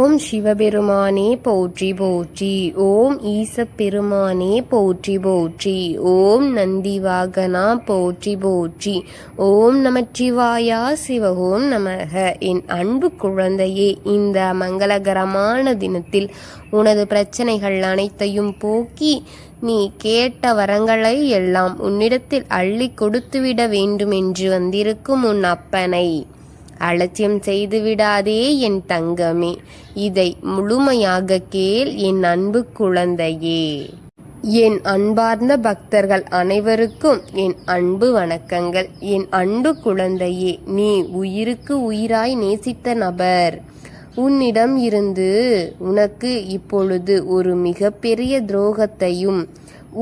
ஓம் சிவபெருமானே போற்றி போற்றி. ஓம் ஈசப்பெருமானே போற்றி போற்றி. ஓம் நந்திவாகனா போற்றி போற்றி. ஓம் நமச்சிவாயா சிவகோம் நமக. என் அன்பு குழந்தையே, இந்த மங்களகரமான தினத்தில் உனது பிரச்சனைகள் அனைத்தையும் போக்கி நீ கேட்ட வரங்களை எல்லாம் உன்னிடத்தில் அள்ளி கொடுத்துவிட வேண்டுமென்று வந்திருக்கும் உன் அப்பனை அலட்சியம் செய்து விடாதே என் தங்கமே. இதை முழுமையாக கேள் என் அன்பு குழந்தையே. என் அன்பார்ந்த பக்தர்கள் அனைவருக்கும் என் அன்பு வணக்கங்கள். என் அன்பு குழந்தையே, நீ உயிருக்கு உயிராய் நேசித்த நபர் உன்னிடம் இருந்து உனக்கு இப்பொழுது ஒரு மிகப்பெரிய துரோகத்தையும்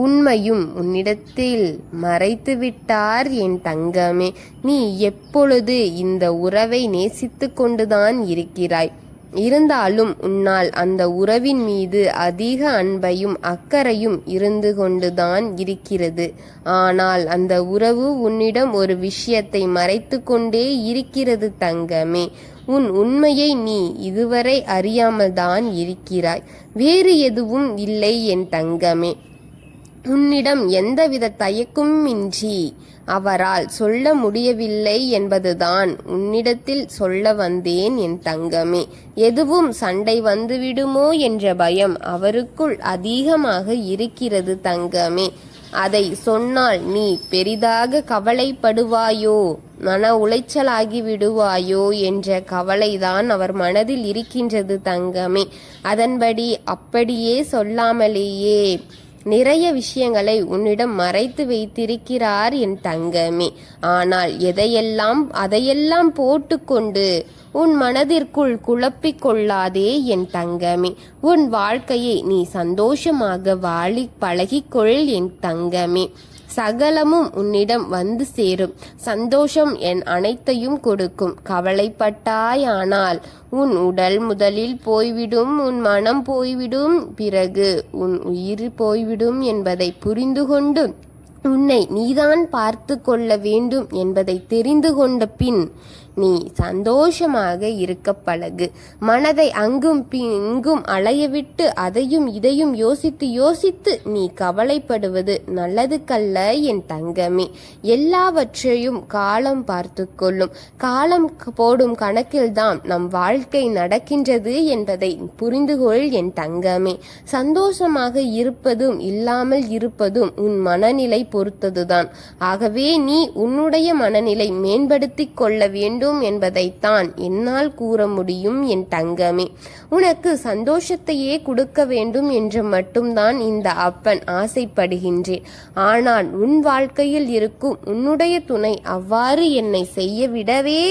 உண்மையும் உன்னிடத்தில் மறைத்துவிட்டார் என் தங்கமே. நீ எப்பொழுது இந்த உறவை நேசித்து கொண்டுதான் இருக்கிறாய். இருந்தாலும் உன்னால் அந்த உறவின் மீது அதிக அன்பையும் அக்கறையும் இருந்து கொண்டுதான் இருக்கிறது. ஆனால் அந்த உறவு உன்னிடம் ஒரு விஷயத்தை மறைத்து கொண்டே இருக்கிறது தங்கமே. உன் உண்மையை நீ இதுவரை அறியாமல் தான் இருக்கிறாய். வேறு எதுவும் இல்லை என் தங்கமே. உன்னிடம் எந்தவித தயக்கமின்றி அவரால் சொல்ல முடியவில்லை என்பதுதான் உன்னிடத்தில் சொல்ல வந்தேன் என் தங்கமே. எதுவும் சண்டை வந்துவிடுமோ என்ற பயம் அவருக்குள் அதிகமாக இருக்கிறது தங்கமே. அதை சொன்னால் நீ பெரிதாக கவலைப்படுவாயோ, மன உளைச்சலாகி விடுவாயோ என்ற கவலைதான் அவர் மனதில் இருக்கின்றது தங்கமே. அதன்படி அப்படியே சொல்லாமலேயே நிறைய விஷயங்களை உன்னிடம் மறைத்து வைத்திருக்கிறார் என் தங்கமே. ஆனால் அதையெல்லாம் போட்டுக்கொண்டு உன் மனதிற்குள் குழப்பிக் கொள்ளாதே என் தங்கமே. உன் வாழ்க்கையை நீ சந்தோஷமாக வாழி பழகிக்கொள் என் தங்கமே. சகலமும் உன்னிடம் வந்து சேரும். சந்தோஷம் என் அனைத்தையும் கொடுக்கும். கவலைப்பட்டாயானால் உன் உடல் முதலில் போய்விடும், உன் மனம் போய்விடும், பிறகு உன் உயிர் போய்விடும் என்பதை புரிந்து கொண்டு உன்னை நீதான் பார்த்து கொள்ள வேண்டும் என்பதை தெரிந்து கொண்ட பின் நீ சந்தோஷமாக இருக்க பழகு. மனதை அங்கும் இங்கும் அலையவிட்டு அதையும் இதையும் யோசித்து நீ கவலைப்படுவது நல்லதுக்கல்ல என் தங்கமே. எல்லாவற்றையும் காலம் பார்த்து கொள்ளும். காலம் போடும் கணக்கில்தான் நம் வாழ்க்கை நடக்கின்றது என்பதை புரிந்துகொள் என் தங்கமே. சந்தோஷமாக இருப்பதும் இல்லாமல் இருப்பதும் உன் மனநிலை பொறுத்ததுதான். ஆகவே நீ உன்னுடைய மனநிலை மேம்படுத்திக் கொள்ள வேண்டும் என்பதைத்தான் என்னால் கூற முடியும் என் தங்கமே. உனக்கு சந்தோஷத்தையே கொடுக்க வேண்டும் என்று மட்டும்தான் இந்த அப்பன் ஆசைப்படுகின்றேன். ஆனால் உன் வாழ்க்கையில் இருக்கும் உன்னுடைய துணை அவ்வாறு என்னை செய்ய விடவே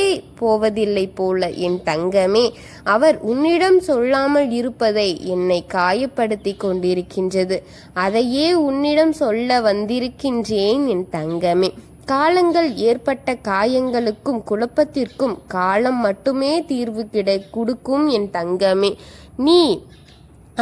போவதில்லை போல என் தங்கமே. அவர் உன்னிடம் சொல்லாமல் இருப்பதை என்னை காயப்படுத்தி கொண்டிருக்கின்றது. அதையே உன்னிடம் சொல்ல வந்திருக்கின்றேன் என் தங்கமே. காலங்கள் ஏற்பட்ட காயங்களுக்கும் குழப்பத்திற்கும் காலம் மட்டுமே தீர்வு கொடுக்கும் என் தங்கமே. நீ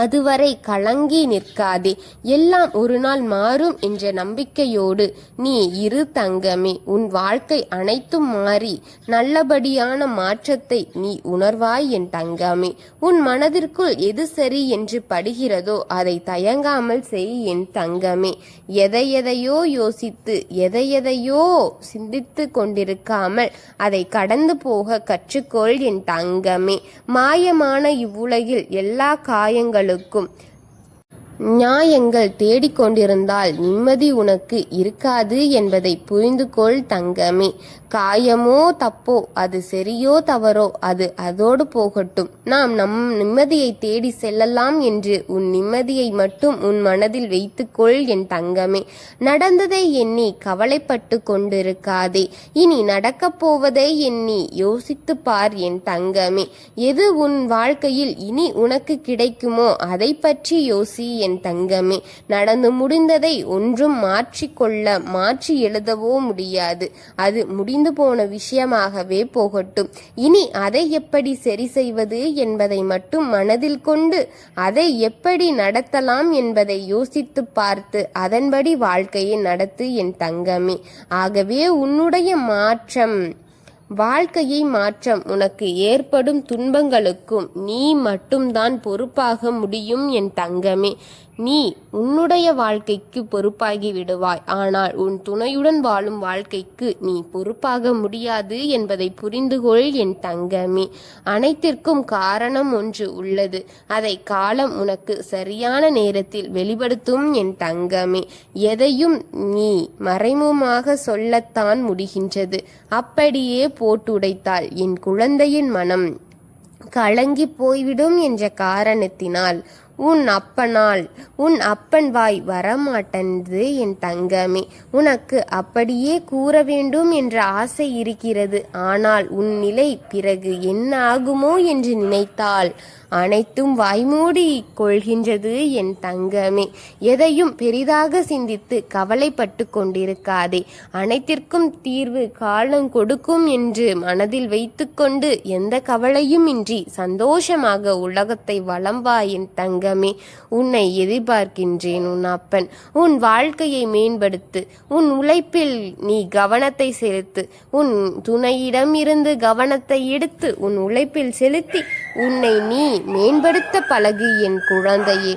அதுவரை கலங்கி நிற்காதே. எல்லாம் ஒரு நாள் மாறும் என்ற நம்பிக்கையோடு நீ இரு தங்கமே. உன் வாழ்க்கை அனைத்தும் மாறி நல்லபடியான மாற்றத்தை நீ உணர்வாய் என் தங்கமே. உன் மனதிற்குள் எது சரி என்று படுகிறதோ அதை தயங்காமல் செய் என் தங்கமே. எதையோ யோசித்து எதையோ சிந்தித்து கொண்டிருக்காமல் அதை கடந்து போக கற்றுக்கொள் என் தங்கமே. மாயமான இவ்வுலகில் எல்லா காயங்களும் நியாயங்கள் தேடிக்கொண்டிருந்தால் நிம்மதி உனக்கு இருக்காது என்பதை புரிந்து கொள் தங்கமே. காயமோ தப்போ, அது சரியோ தவறோ, அது அதோடு போகட்டும். நாம் நம் நிம்மதியை தேடி செல்லலாம் என்று உன் நிம்மதியை மட்டும் உன் மனதில் வைத்துக்கொள் என் தங்கமே. நடந்ததை எண்ணி கவலைப்பட்டு கொண்டிருக்காதே. இனி நடக்கப் போவதை எண்ணி யோசித்து பார் என் தங்கமே. எது உன் வாழ்க்கையில் இனி உனக்கு கிடைக்குமோ அதை பற்றி யோசி என் தங்கமே. நடந்து முடிந்ததை ஒன்றும் மாற்றி எழுதவோ முடியாது. அது முடிந்து போன விஷயமாகவே போகட்டும். இனி அதை எப்படி சரி செய்வது என்பதை மட்டும் மனதில் கொண்டு அதை எப்படி நடத்தலாம் என்பதை யோசித்து பார்த்து அதன்படி வாழ்க்கையை நடத்து என் தங்கமே. ஆகவே உன்னுடைய மாற்றம் வாழ்க்கையை மாற்றம் உனக்கு ஏற்படும் துன்பங்களுக்கும் நீ மட்டும்தான் பொறுப்பாக முடியும் என் தங்கமே. நீ உன்னுடைய வாழ்க்கைக்கு பொறுப்பாகி விடுவாய். ஆனால் உன் துணையுடன் வாழும் வாழ்க்கைக்கு நீ பொறுப்பாக முடியாது என்பதை புரிந்துகொள் என் தங்கமே. அனைத்திற்கும் காரணம் ஒன்று உள்ளது. அதை காலம் உனக்கு சரியான நேரத்தில் வெளிப்படுத்தும் என் தங்கமே. எதையும் நீ மறைமுகமாக சொல்லத்தான் முடிகின்றது. அப்படியே போட்டுடைத்தால் என் குழந்தையின் மனம் கலங்கி போய்விடும் என்ற காரணத்தினால் உன் அப்பன் வாய் வரமாட்டேன்து என் தங்கமே. உனக்கு அப்படியே கூற வேண்டும் என்ற ஆசை இருக்கிறது. ஆனால் உன் நிலை பிறகு என்ன ஆகுமோ என்று நினைத்தால் அனைத்தும் வாய்மூடி கொள்கின்றது என் தங்கமே. எதையும் பெரிதாக சிந்தித்து கவலைப்பட்டு கொண்டிருக்காதே. அனைத்திற்கும் தீர்வு காலம் கொடுக்கும் என்று மனதில் வைத்துக்கொண்டு எந்த கவலையும் இன்றி சந்தோஷமாக உலகத்தை வலம் வா என் தங்கமே. உன்னை எதிர்பார்க்கின்றேன் உன் அப்பன். உன் வாழ்க்கையை மேம்படுத்து. உன் உழைப்பில் நீ கவனத்தை செலுத்து. உன் துணையிடம் இருந்து கவனத்தை எடுத்து உன் உழைப்பில் செலுத்தி உன்னை நீ மேம்படுத்த பழகு என் குழந்தையே.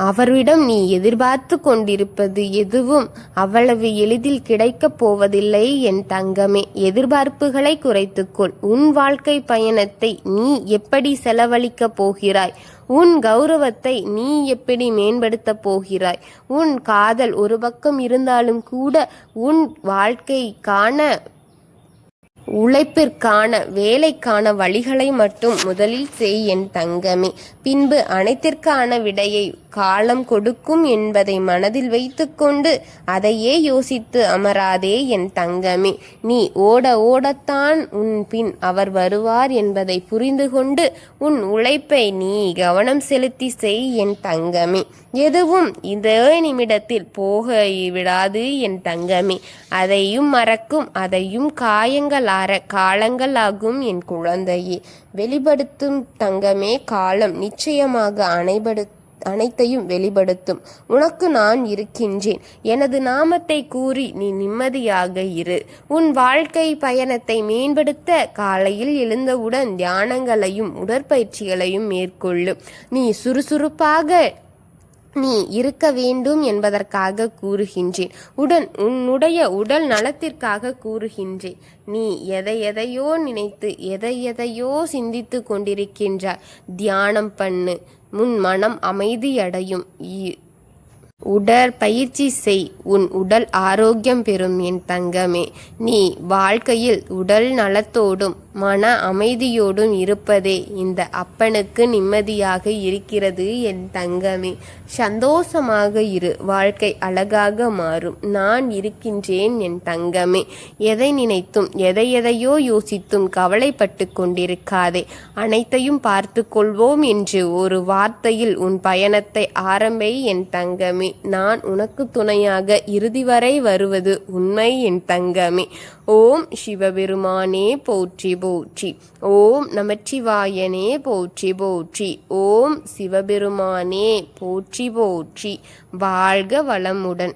அவரிடம் நீ எதிர்பார்த்து கொண்டிருப்பது எதுவும் அவ்வளவு எளிதில் கிடைக்கப் போவதில்லை என் தங்கமே. எதிர்பார்ப்புகளை குறைத்துக்கொள். உன் வாழ்க்கை பயணத்தை நீ எப்படி செலவழிக்கப் போகிறாய்? உன் கௌரவத்தை நீ எப்படி மேம்படுத்தப் போகிறாய்? உன் காதல் ஒரு பக்கம் இருந்தாலும் கூட உன் வாழ்க்கைக்கான உழைப்பிற்கான வேலைக்கான வழிகளை மட்டும் முதலில் செய் என் தங்கமே. பின்பு அனைத்திற்கான விடையை காலம் கொடுக்கும் என்பதை மனதில் வைத்துக்கொண்டு அதையே யோசித்து அமராதே என் தங்கமே. நீ ஓடத்தான் உன் பின் அவர் வருவார் என்பதை புரிந்து கொண்டு உன் உழைப்பை நீ கவனம் செலுத்தி செய் என் தங்கமே. எதுவும் இதே நிமிடத்தில் போக விடாது என் தங்கமே. அதையும் மறக்கும், அதையும் காயங்கள் ஆற காலங்கள் ஆகும் என் குழந்தையே. வெளிப்படுத்தும் தங்கமே. காலம் நிச்சயமாக அனைத்தையும் வெளிப்படுத்தும். உனக்கு நான் இருக்கின்றேன். எனது நாமத்தை கூறி நீ நிம்மதியாக இரு. உன் வாழ்க்கை பயணத்தை மேம்படுத்த காலையில் எழுந்தவுடன் தியானங்களையும் உடற்பயிற்சிகளையும் மேற்கொள்ளும். நீ சுறுசுறுப்பாக நீ இருக்க வேண்டும் என்பதற்காக கூறுகின்றேன். உன்னுடைய உடல் நலத்திற்காக கூறுகின்றேன். நீ எதையோ நினைத்து எதையோ சிந்தித்து கொண்டிருக்கின்றாய். தியானம் பண்ணு. உன் மனம் அமைதியடையும். உடற்பயிற்சி செய். உன் உடல் ஆரோக்கியம் பெறும் என் தங்கமே. நீ வாழ்க்கையில் உடல் நலத்தோடும் மன அமைதியோடும் இருப்பதே இந்த அப்பனுக்கு நிம்மதியாக இருக்கிறது என் தங்கமே. சந்தோஷமாக இரு. வாழ்க்கை அழகாக மாறும். நான் இருக்கின்றேன் என் தங்கமே. எதை நினைத்தும் எதையோ யோசித்தும் கவலைப்பட்டு கொண்டிருக்காதே. அனைத்தையும் பார்த்து கொள்வோம் என்று ஒரு வார்த்தையில் உன் பயணத்தை ஆரம்பி என் தங்கமே. நான் உனக்கு துணையாக இறுதி வரை வருவது உண்மை என் தங்கமே. ஓம் சிவபெருமானே போற்றி போற்றி. ஓம் நமச்சிவாயனே போற்றி போற்றி. ஓம் சிவபெருமானே போற்றி போற்றி. வாழ்க வளமுடன்.